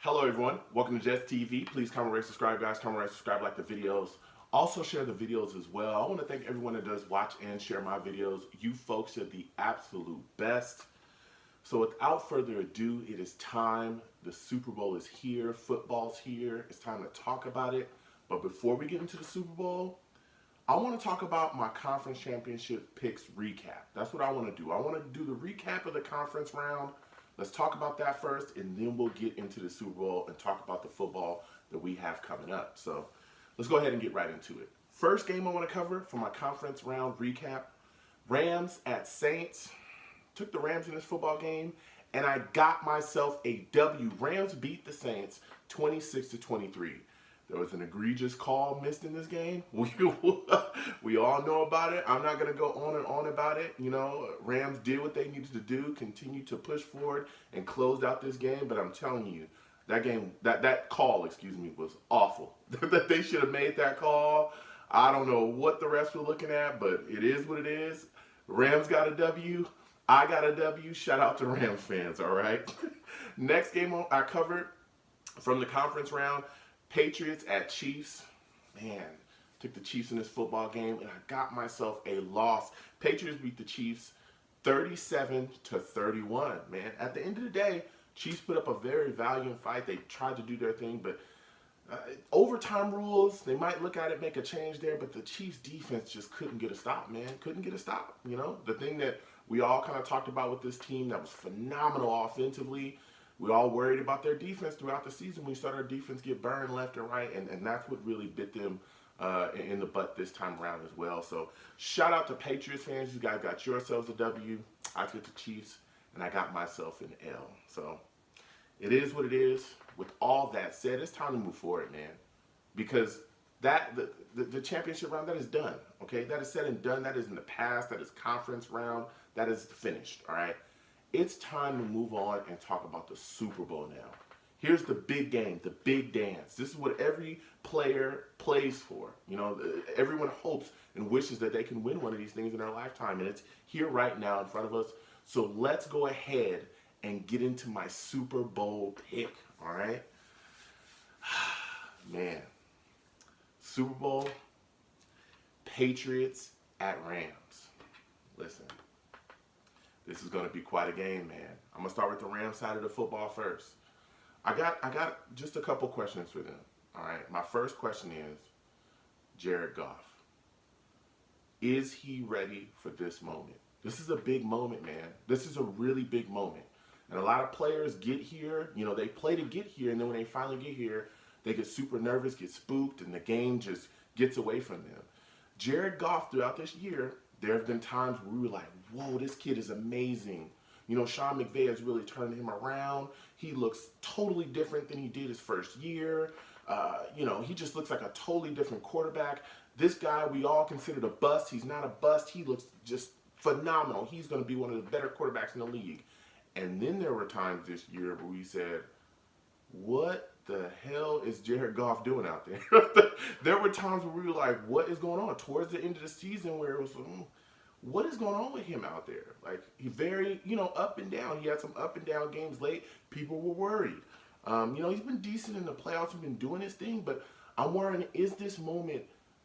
Hello everyone, welcome to Jets TV. Please comment, rate, subscribe guys, comment, rate, subscribe, like the videos. Also share the videos as well. I want to thank everyone that does watch and share my videos. You folks are the absolute best. So without further ado, it is time. The Super Bowl is here, football's here. It's time to talk about it. But before we get into the Super Bowl, I want to talk about my conference championship picks recap. That's what I want to do. I want to do the recap of the conference round. Let's talk about that first, and then we'll get into the Super Bowl and talk about the football that we have coming up. So let's go ahead and get right into it. First game I want to cover for my conference round recap, Rams at Saints. Took the Rams in this football game, and I got myself a W. Rams beat the Saints 26-23. There was an egregious call missed in this game. We all know about it. I'm not going to go on and on about it. You know, Rams did what they needed to do, continue to push forward, and closed out this game. But I'm telling you, that call, was awful. That they should have made that call. I don't know what the refs were looking at, but it is what it is. Rams got a W. I got a W. Shout out to Rams fans, all right? Next game I covered from the conference round, Patriots at Chiefs. Man, took the Chiefs in this football game, and I got myself a loss. Patriots beat the Chiefs 37-31. Man, at the end of the day, Chiefs put up a very valiant fight. They tried to do their thing, but overtime rules, they might look at it, make a change there, but the Chiefs defense just couldn't get a stop, man. Couldn't get a stop, you know? The thing that we all kind of talked about with this team that was phenomenal offensively, we all worried about their defense throughout the season. We saw their defense get burned left and right, and that's what really bit them in the butt this time around as well. So shout out to Patriots fans. You guys got yourselves a W. I took the Chiefs, and I got myself an L. So it is what it is. With all that said, it's time to move forward, man. Because the championship round, that is done. Okay? That is said and done. That is in the past. That is conference round. That is finished. All right? It's time to move on and talk about the Super Bowl now. Here's the big game, the big dance. This is what every player plays for. You know, everyone hopes and wishes that they can win one of these things in their lifetime, and it's here right now in front of us. So let's go ahead and get into my Super Bowl pick, all right? Man, Super Bowl, Patriots at Rams. Listen. This is going to be quite a game, man. I'm going to start with the Rams side of the football first. I got just a couple questions for them. All right. My first question is, Jared Goff. Is he ready for this moment? This is a big moment, man. This is a really big moment. And a lot of players get here, you know, they play to get here, and then when they finally get here, they get super nervous, get spooked, and the game just gets away from them. Jared Goff, throughout this year, there have been times where we were like, whoa, this kid is amazing. You know, Sean McVay has really turned him around. He looks totally different than he did his first year. You know, he just looks like a totally different quarterback. This guy we all considered a bust. He's not a bust. He looks just phenomenal. He's going to be one of the better quarterbacks in the league. And then there were times this year where we said, what the hell is Jared Goff doing out there? There were times where we were like, what is going on? Towards the end of the season where it was, what is going on with him out there? Like, he very, you know, up and down. He had some up and down games late. People were worried. You know, he's been decent in the playoffs. He's been doing his thing, but I'm wondering, is this moment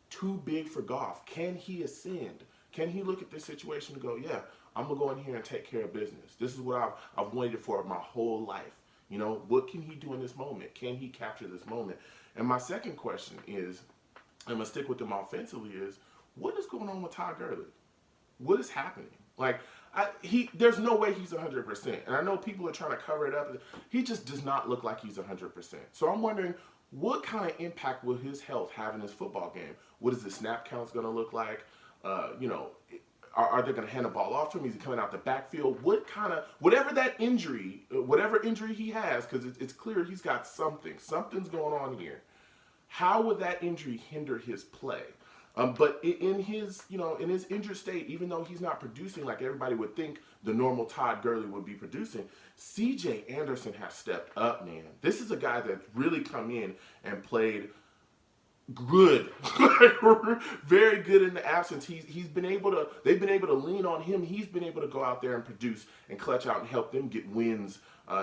too big for Goff? Can he ascend? Can he look at this situation and go, yeah, I'm going to go in here and take care of business. This is what I've waited for my whole life. You know, what can he do in this moment? Can he capture this moment? And my second question is, I'm going to stick with him offensively, is what is going on with Todd Gurley? What is happening? Like, there's no way he's 100%. And I know people are trying to cover it up. He just does not look like he's 100%. So I'm wondering, what kind of impact will his health have in his football game? What is the snap counts going to look like? You know, are they going to hand the ball off to him? Is he coming out the backfield? Whatever that injury, whatever injury he has, because it's clear he's got something. Something's going on here. How would that injury hinder his play? But in his, you know, in his injured state, even though he's not producing like everybody would think the normal Todd Gurley would be producing, C.J. Anderson has stepped up, man. This is a guy that's really come in and played good, very good in the absence. He's been able to. They've been able to lean on him. He's been able to go out there and produce and clutch out and help them get wins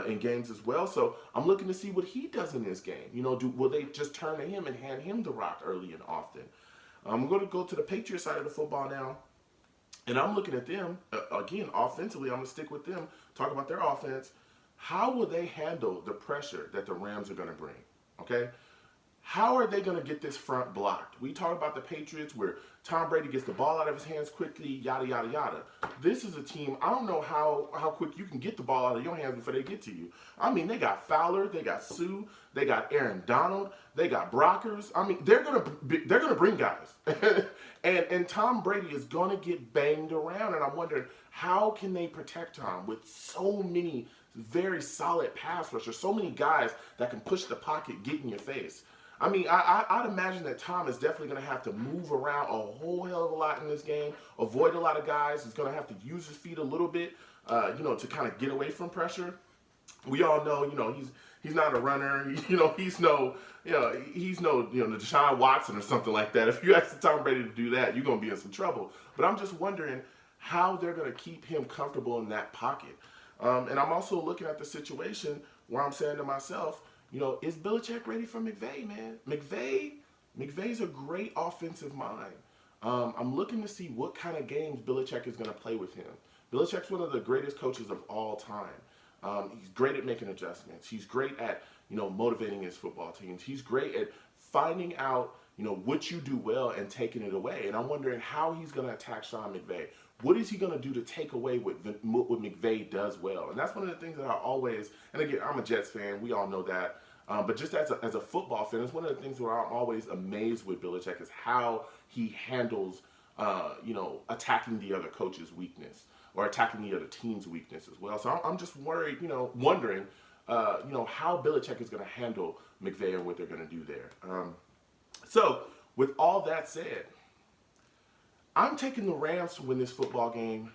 in games as well. So I'm looking to see what he does in this game. Will they just turn to him and hand him the rock early and often? I'm going to go to the Patriots side of the football now. And I'm looking at them, again, offensively, I'm going to stick with them, talk about their offense. How will they handle the pressure that the Rams are going to bring? Okay? How are they going to get this front blocked? We talk about the Patriots where Tom Brady gets the ball out of his hands quickly, yada, yada, yada. This is a team, I don't know how quick you can get the ball out of your hands before they get to you. I mean, they got Fowler, they got Sue, they got Aaron Donald, they got Brockers. I mean, they're gonna bring guys. and Tom Brady is going to get banged around, and I'm wondering, how can they protect Tom with so many very solid pass rushers, so many guys that can push the pocket, get in your face? I mean, I'd imagine that Tom is definitely going to have to move around a whole hell of a lot in this game, avoid a lot of guys. He's going to have to use his feet a little bit, to kind of get away from pressure. We all know, he's not a runner. He's no Deshaun Watson or something like that. If you ask Tom Brady to do that, you're going to be in some trouble. But I'm just wondering how they're going to keep him comfortable in that pocket. And I'm also looking at the situation where I'm saying to myself, is Belichick ready for McVay, man? McVay's a great offensive mind. I'm looking to see what kind of games Belichick is going to play with him. Belichick's one of the greatest coaches of all time. He's great at making adjustments. He's great at, motivating his football teams. He's great at finding out, what you do well and taking it away. And I'm wondering how he's going to attack Sean McVay. What is he going to do to take away what McVay does well? And that's one of the things that I always, and again, I'm a Jets fan. We all know that. But just as a football fan, it's one of the things where I'm always amazed with Belichick is how he handles, attacking the other coach's weakness or attacking the other team's weakness as well. So I'm just worried, wondering, how Belichick is going to handle McVay and what they're going to do there. So with all that said, I'm taking the Rams to win this football game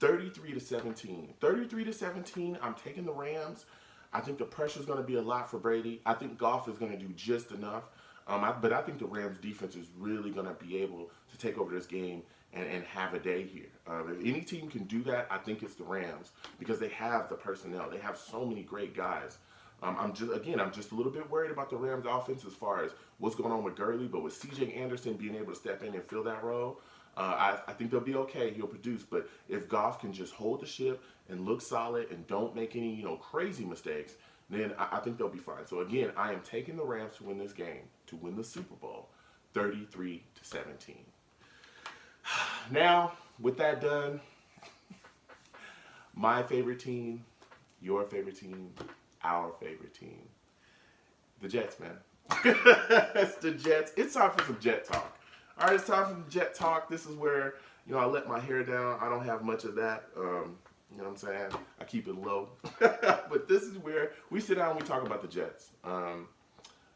33-17. 33-17, I'm taking the Rams. I think the pressure is going to be a lot for Brady. I think Goff is going to do just enough. But I think the Rams defense is really going to be able to take over this game and have a day here. If any team can do that, I think it's the Rams because they have the personnel. They have so many great guys. I'm just a little bit worried about the Rams offense as far as what's going on with Gurley, but with C.J. Anderson being able to step in and fill that role, I think they'll be okay. He'll produce. But if Goff can just hold the ship and look solid and don't make any, crazy mistakes, then I think they'll be fine. So again, I am taking the Rams to win this game, to win the Super Bowl, 33-17. Now, with that done, my favorite team, your favorite team, our favorite team, the Jets, man. It's the Jets. It's time for some Jet talk. All right, it's time for the Jet talk. This is where, I let my hair down. I don't have much of that. You know what I'm saying? I keep it low. But this is where we sit down and we talk about the Jets.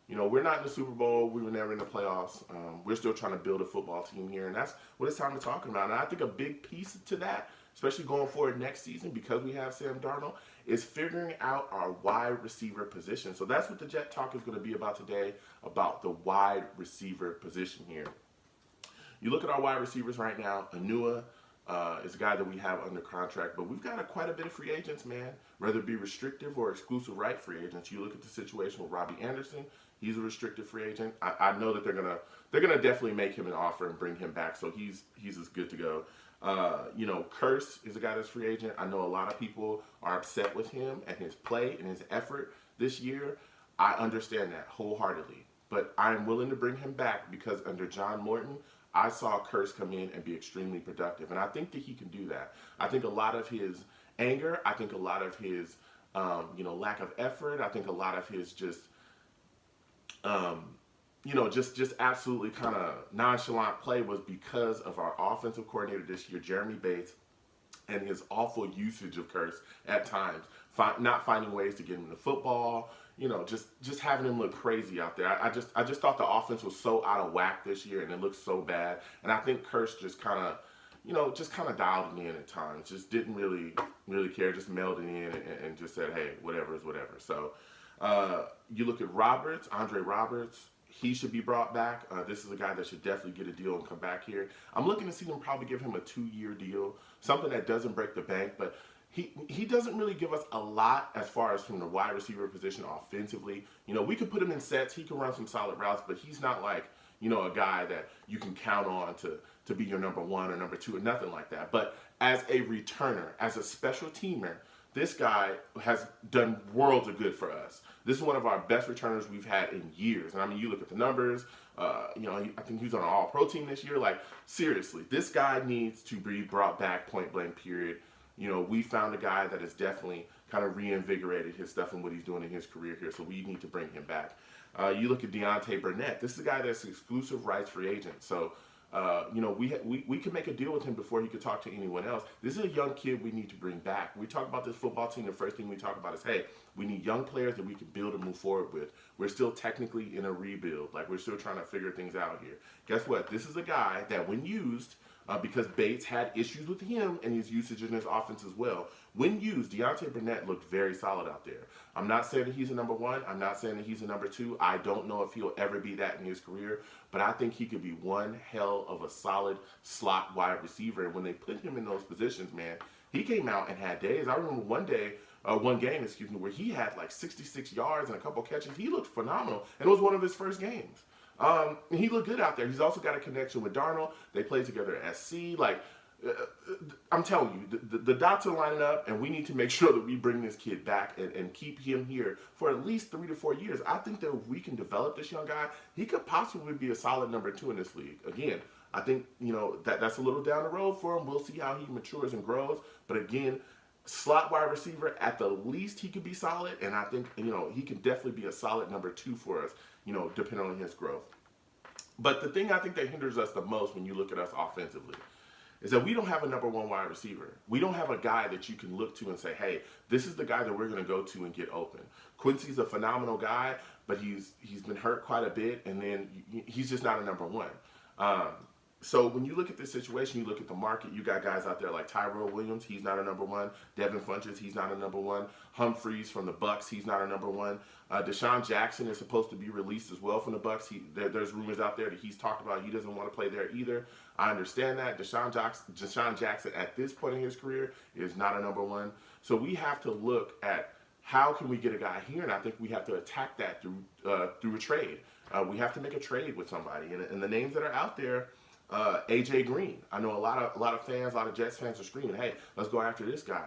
We're not in the Super Bowl. We were never in the playoffs. We're still trying to build a football team here, and that's what it's time to talk about. And I think a big piece to that, especially going forward next season, because we have Sam Darnold, is figuring out our wide receiver position. So that's what the Jet talk is going to be about today, about the wide receiver position here. You look at our wide receivers right now. Anua is a guy that we have under contract, but we've got quite a bit of free agents, man. Whether it be restrictive or exclusive right free agents. You look at the situation with Robbie Anderson. He's a restricted free agent. I know that they're gonna definitely make him an offer and bring him back. So he's as good to go. Curse is a guy that's free agent. I know a lot of people are upset with him and his play and his effort this year. I understand that wholeheartedly, but I'm willing to bring him back because under John Morton, I saw Curse come in and be extremely productive, and I think that he can do that. I think a lot of his anger, I think a lot of his, lack of effort, I think a lot of his just absolutely kind of nonchalant play was because of our offensive coordinator this year, Jeremy Bates, and his awful usage of Curse at times, not finding ways to get him the football. Just having him look crazy out there. I just thought the offense was so out of whack this year, and it looked so bad. And I think Curse just kind of dialed it in at times. Just didn't really care. Just mailed it in and just said, hey, whatever is whatever. So you look at Roberts, Andre Roberts. he should be brought back. This is a guy that should definitely get a deal and come back here. I'm looking to see them probably give him a 2-year deal, something that doesn't break the bank, but he doesn't really give us a lot as far as from the wide receiver position offensively. You know, we could put him in sets, he can run some solid routes, but he's not like, you know, a guy that you can count on to be your number one or number two or nothing like that. But as a returner, as a special teamer, this guy has done worlds of good for us. This is one of our best returners we've had in years. And I mean, you look at the numbers, you know, I think he's on an all-pro team this year. Like, seriously, this guy needs to be brought back, point blank, period. You know, we found a guy that has definitely kind of reinvigorated his stuff and what he's doing in his career here, so we need to bring him back. You look at Deontay Burnett. This is a guy that's exclusive rights free agent. So, you know, we can make a deal with him before he could talk to anyone else. This is a young kid we need to bring back. We talk about this football team, the first thing we talk about is, hey, we need young players that we can build and move forward with. We're still technically in a rebuild. Like, we're still trying to figure things out here. Guess what? This is a guy that when used, because Bates had issues with him and his usage in his offense as well. When used, Deontay Burnett looked very solid out there. I'm not saying that he's a number one. I'm not saying that he's a number two. I don't know if he'll ever be that in his career, but I think he could be one hell of a solid slot wide receiver. And when they put him in those positions, man, he came out and had days. I remember one game, where he had like 66 yards and a couple catches. He looked phenomenal, and it was one of his first games. And he looked good out there. He's also got a connection with Darnold. They played together at SC. Like, I'm telling you, the dots are lining up, and we need to make sure that we bring this kid back and keep him here for at least 3 to 4 years. I think that if we can develop this young guy, he could possibly be a solid number two in this league. Again, I think, you know, that's a little down the road for him. We'll see how he matures and grows. But again, slot wide receiver, at the least he could be solid, and I think, you know, he can definitely be a solid number two for us, you know, depending on his growth. But the thing I think that hinders us the most when you look at us offensively is that we don't have a number one wide receiver. We don't have a guy that you can look to and say, hey, this is the guy that we're going to go to and get open. Quincy's a phenomenal guy, but he's been hurt quite a bit, and then he's just not a number one. So when you look at this situation, you look at the market, you got guys out there like Tyrell Williams, he's not a number one. Devin Funchess, he's not a number one. Humphreys from the Bucks, he's not a number one. Deshaun Jackson is supposed to be released as well from the Bucks. There's rumors out there that he's talked about he doesn't want to play there either. I understand that. Deshaun Jackson at this point in his career is not a number one. So we have to look at how can we get a guy here, and I think we have to attack that through a trade. We have to make a trade with somebody, and the names that are out there. AJ Green. I know a lot of fans, a lot of Jets fans are screaming, hey, let's go after this guy.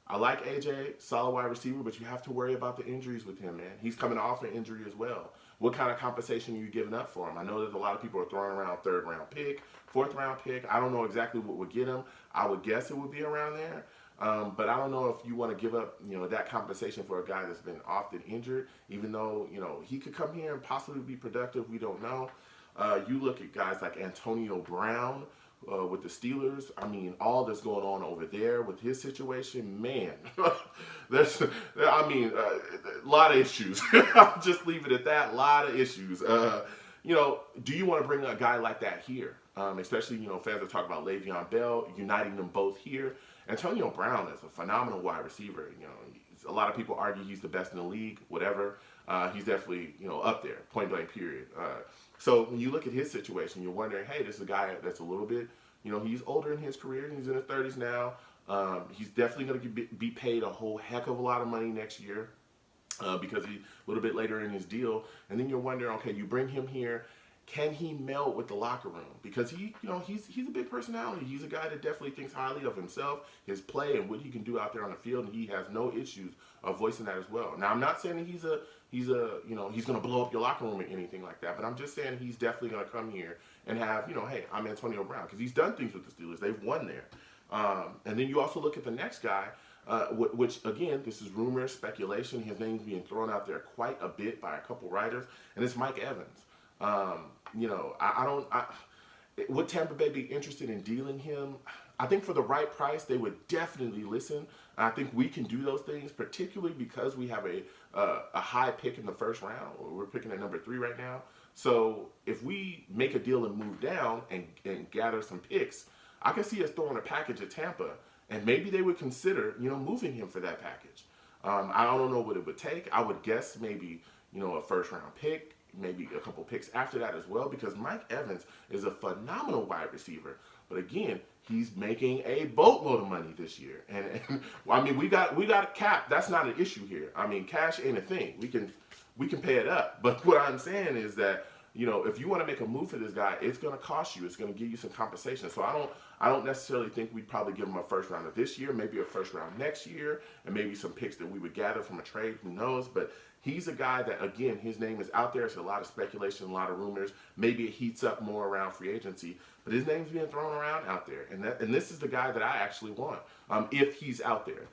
I like AJ, solid wide receiver, but you have to worry about the injuries with him, man. He's coming off an injury as well. What kind of compensation are you giving up for him? I know that a lot of people are throwing around 3rd round pick, 4th round pick. I don't know exactly what would get him. I would guess it would be around there. But I don't know if you want to give up, you know, that compensation for a guy that's been often injured, even though, you know, he could come here and possibly be productive. We don't know. You look at guys like Antonio Brown with the Steelers. I mean, all that's going on over there with his situation, man, there's, I mean, a lot of issues. I'll just leave it at that. A lot of issues. You know, do you want to bring a guy like that here? Especially, you know, fans are talking about Le'Veon Bell, uniting them both here. Antonio Brown is a phenomenal wide receiver. You know, a lot of people argue he's the best in the league, whatever. He's definitely, you know, up there, point blank, period. So when you look at his situation, you're wondering, hey, this is a guy that's a little bit, you know, he's older in his career, and he's in his 30s now. He's definitely going to be paid a whole heck of a lot of money next year because he's a little bit later in his deal. And then you're wondering, okay, you bring him here, can he meld with the locker room? Because he, you know, he's a big personality. He's a guy that definitely thinks highly of himself, his play, and what he can do out there on the field, and he has no issues of voicing that as well. Now, I'm not saying that he's you know, he's going to blow up your locker room or anything like that, but I'm just saying he's definitely going to come here and have, you know, hey, I'm Antonio Brown, because he's done things with the Steelers. They've won there. And then you also look at the next guy, which, again, this is rumor, speculation. His name's being thrown out there quite a bit by a couple writers, and it's Mike Evans. You know, would Tampa Bay be interested in dealing him? I think for the right price, they would definitely listen. And I think we can do those things, particularly because we have a high pick in the 1st round. We're picking at number 3 right now. So if we make a deal and move down and gather some picks, I can see us throwing a package at Tampa, and maybe they would consider, you know, moving him for that package. I don't know what it would take. I would guess maybe, you know, a 1st round pick, maybe a couple picks after that as well, because Mike Evans is a phenomenal wide receiver. But again, he's making a boatload of money this year, and I mean, we got a cap. That's not an issue here. I mean, cash ain't a thing. We can pay it up. But what I'm saying is that, you know, if you want to make a move for this guy, it's going to cost you. It's going to give you some compensation. So I don't necessarily think we'd probably give him a first round of this year, maybe a first round next year, and maybe some picks that we would gather from a trade. Who knows? But he's a guy that, again, his name is out there. It's a lot of speculation, a lot of rumors. Maybe it heats up more around free agency, but his name's being thrown around out there. And this is the guy that I actually want, if he's out there.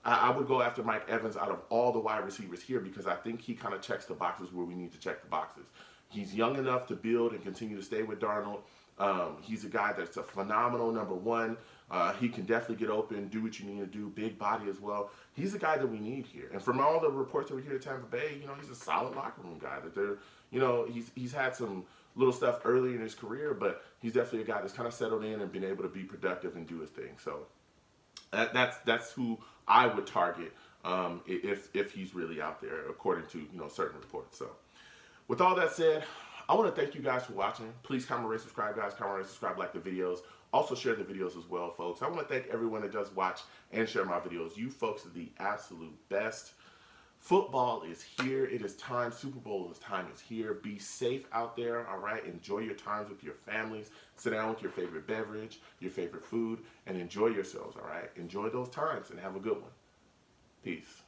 I would go after Mike Evans out of all the wide receivers here, because I think he kind of checks the boxes where we need to check the boxes. He's young enough to build and continue to stay with Darnold. He's a guy that's a phenomenal number one. He can definitely get open, do what you need to do, big body as well. He's a guy that we need here. And from all the reports that we hear at Tampa Bay, you know, he's a solid locker room guy. That they're, you know, he's had some little stuff early in his career, but he's definitely a guy that's kind of settled in and been able to be productive and do his thing. So that's who I would target if he's really out there, according to, you know, certain reports. So with all that said, I want to thank you guys for watching. Please comment, rate, subscribe, guys. Comment, rate, subscribe, like the videos. Also share the videos as well, folks. I want to thank everyone that does watch and share my videos. You folks are the absolute best. Football is here. It is time. Super Bowl time is here. Be safe out there, all right? Enjoy your times with your families. Sit down with your favorite beverage, your favorite food, and enjoy yourselves, all right? Enjoy those times and have a good one. Peace.